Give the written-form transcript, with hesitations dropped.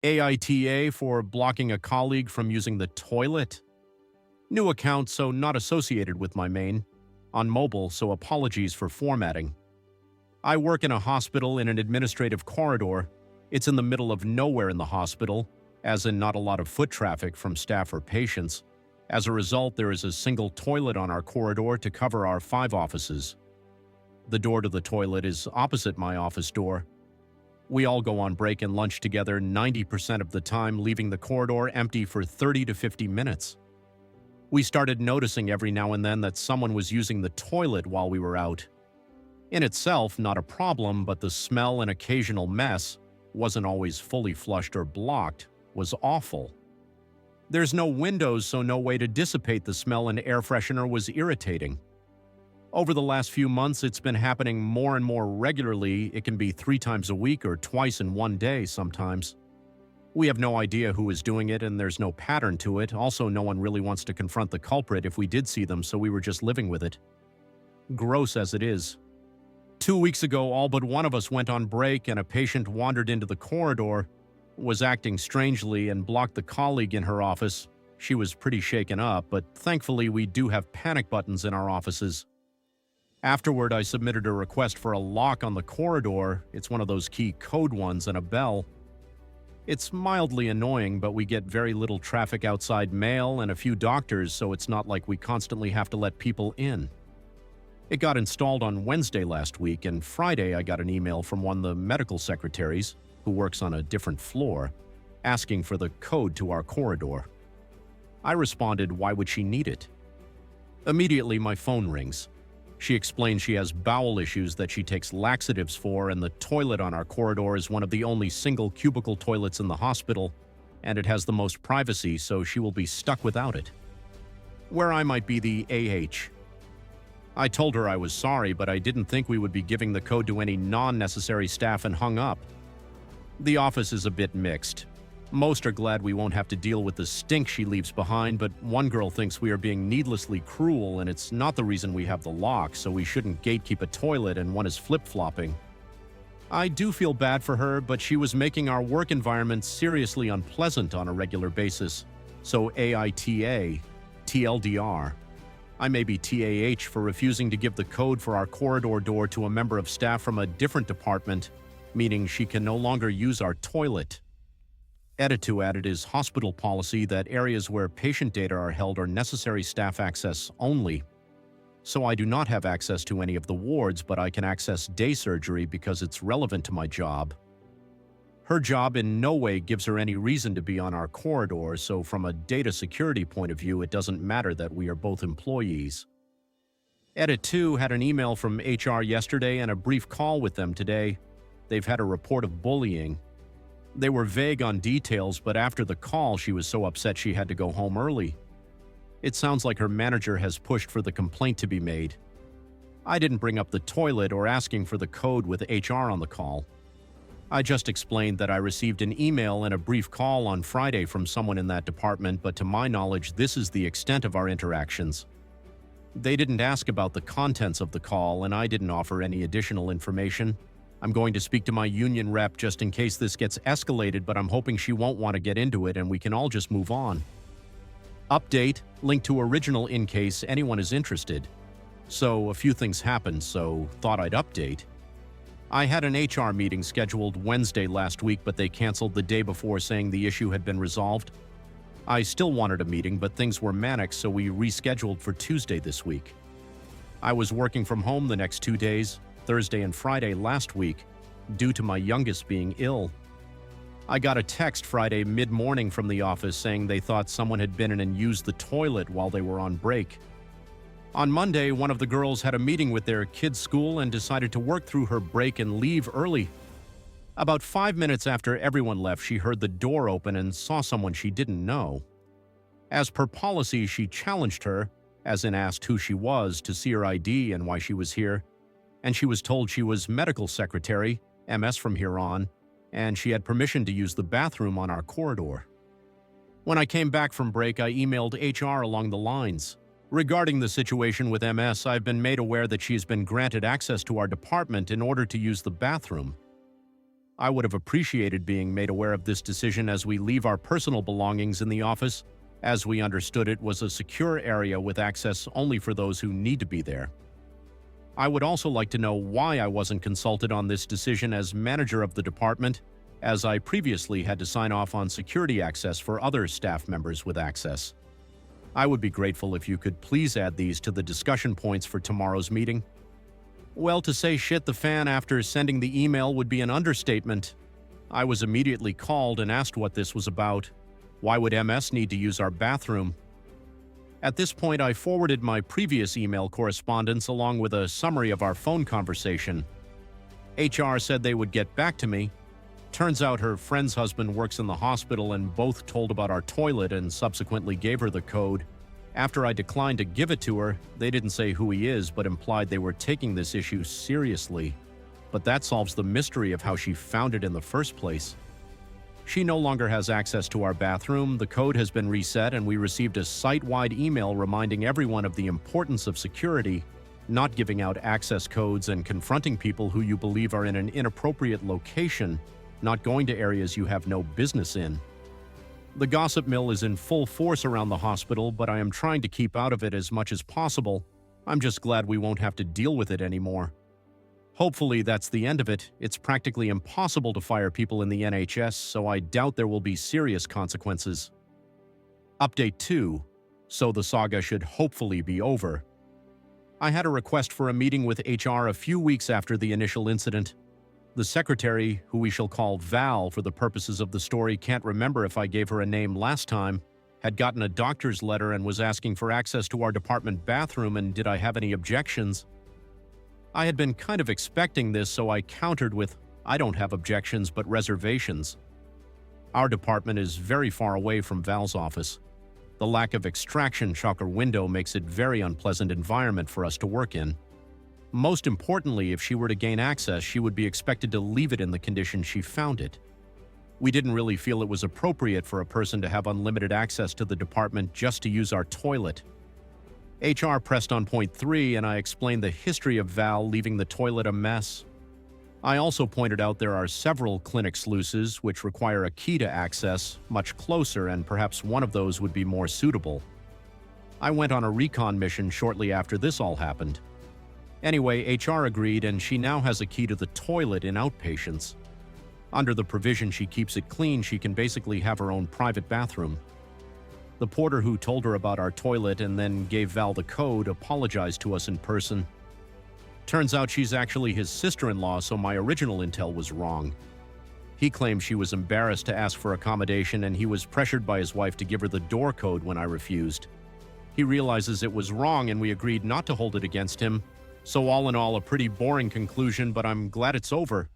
AITA for blocking a colleague from using the toilet. New account, so not associated with my main. On mobile, so apologies for formatting. I work in a hospital in an administrative corridor. It's in the middle of nowhere in the hospital, as in not a lot of foot traffic from staff or patients. As a result, there is a single toilet on our corridor to cover our 5 offices. The door to the toilet is opposite my office door. We all go on break and lunch together 90% of the time, leaving the corridor empty for 30 to 50 minutes. We started noticing every now and then that someone was using the toilet while we were out. In itself, not a problem, but the smell and occasional mess wasn't always fully flushed or blocked, was awful. There's no windows, so no way to dissipate the smell, and air freshener was irritating. Over the last few months, it's been happening more and more regularly. It can be 3 times a week or twice in one day sometimes. We have no idea who is doing it, and there's no pattern to it. Also, no one really wants to confront the culprit if we did see them, so we were just living with it. Gross as it is. 2 weeks ago, all but one of us went on break, and a patient wandered into the corridor, was acting strangely, and blocked the colleague in her office. She was pretty shaken up, but thankfully we do have panic buttons in our offices. Afterward, I submitted a request for a lock on the corridor. It's one of those key code ones, and a bell. It's mildly annoying, but we get very little traffic outside, mail, and a few doctors, so it's not like we constantly have to let people in. It got installed on Wednesday last week, and Friday I got an email from one of the medical secretaries, who works on a different floor, asking for the code to our corridor. I responded, why would she need it? Immediately my phone rings. She explains she has bowel issues that she takes laxatives for, and the toilet on our corridor is one of the only single cubicle toilets in the hospital, and it has the most privacy, so she will be stuck without it. Where I might be the AH. I told her I was sorry, but I didn't think we would be giving the code to any non-necessary staff, and hung up. The office is a bit mixed. Most are glad we won't have to deal with the stink she leaves behind, but one girl thinks we are being needlessly cruel, and it's not the reason we have the lock, so we shouldn't gatekeep a toilet, and one is flip-flopping. I do feel bad for her, but she was making our work environment seriously unpleasant on a regular basis. So AITA, TLDR. I may be TAH for refusing to give the code for our corridor door to a member of staff from a different department, meaning she can no longer use our toilet. AITA added is hospital policy that areas where patient data are held are necessary staff access only. So I do not have access to any of the wards, but I can access day surgery because it's relevant to my job. Her job in no way gives her any reason to be on our corridor, so from a data security point of view, it doesn't matter that we are both employees. AITA had an email from HR yesterday and a brief call with them today. They've had a report of bullying. They were vague on details, but after the call, she was so upset she had to go home early. It sounds like her manager has pushed for the complaint to be made. I didn't bring up the toilet or asking for the code with HR on the call. I just explained that I received an email and a brief call on Friday from someone in that department, but to my knowledge, this is the extent of our interactions. They didn't ask about the contents of the call, and I didn't offer any additional information. I'm going to speak to my union rep just in case this gets escalated, but I'm hoping she won't want to get into it and we can all just move on. Update, link to original in case anyone is interested. So a few things happened, so thought I'd update. I had an HR meeting scheduled Wednesday last week, but they canceled the day before saying the issue had been resolved. I still wanted a meeting, but things were manic, so we rescheduled for Tuesday this week. I was working from home the next 2 days, Thursday and Friday last week, due to my youngest being ill. I got a text Friday mid-morning from the office saying they thought someone had been in and used the toilet while they were on break. On Monday, one of the girls had a meeting with their kids' school and decided to work through her break and leave early. About 5 minutes after everyone left, she heard the door open and saw someone she didn't know. As per policy, she challenged her, as in asked who she was, to see her ID and why she was here, and she was told she was medical secretary, MS from here on, and she had permission to use the bathroom on our corridor. When I came back from break, I emailed HR along the lines. Regarding the situation with MS, I've been made aware that she has been granted access to our department in order to use the bathroom. I would have appreciated being made aware of this decision as we leave our personal belongings in the office, as we understood it was a secure area with access only for those who need to be there. I would also like to know why I wasn't consulted on this decision as manager of the department, as I previously had to sign off on security access for other staff members with access. I would be grateful if you could please add these to the discussion points for tomorrow's meeting. Well, to say shit the fan after sending the email would be an understatement. I was immediately called and asked what this was about. Why would MS need to use our bathroom? At this point, I forwarded my previous email correspondence along with a summary of our phone conversation. HR said they would get back to me. Turns out her friend's husband works in the hospital and both told about our toilet and subsequently gave her the code. After I declined to give it to her, they didn't say who he is but implied they were taking this issue seriously. But that solves the mystery of how she found it in the first place. She no longer has access to our bathroom, the code has been reset, and we received a site-wide email reminding everyone of the importance of security, not giving out access codes and confronting people who you believe are in an inappropriate location, not going to areas you have no business in. The gossip mill is in full force around the hospital, but I am trying to keep out of it as much as possible. I'm just glad we won't have to deal with it anymore. Hopefully that's the end of it. It's practically impossible to fire people in the NHS, so I doubt there will be serious consequences. Update 2. So the saga should hopefully be over. I had a request for a meeting with HR a few weeks after the initial incident. The secretary, who we shall call Val for the purposes of the story, can't remember if I gave her a name last time, had gotten a doctor's letter and was asking for access to our department bathroom and did I have any objections. I had been kind of expecting this, so I countered with, I don't have objections but reservations. Our department is very far away from Val's office. The lack of extraction shocker window makes it a very unpleasant environment for us to work in. Most importantly, if she were to gain access, she would be expected to leave it in the condition she found it. We didn't really feel it was appropriate for a person to have unlimited access to the department just to use our toilet. HR pressed on point 3, and I explained the history of Val leaving the toilet a mess. I also pointed out there are several clinic sluices which require a key to access, much closer, and perhaps one of those would be more suitable. I went on a recon mission shortly after this all happened. Anyway, HR agreed, and she now has a key to the toilet in outpatients. Under the provision she keeps it clean, she can basically have her own private bathroom. The porter who told her about our toilet and then gave Val the code apologized to us in person. Turns out she's actually his sister-in-law, so my original intel was wrong. He claimed she was embarrassed to ask for accommodation and he was pressured by his wife to give her the door code when I refused. He realizes it was wrong and we agreed not to hold it against him. So all in all, a pretty boring conclusion, but I'm glad it's over.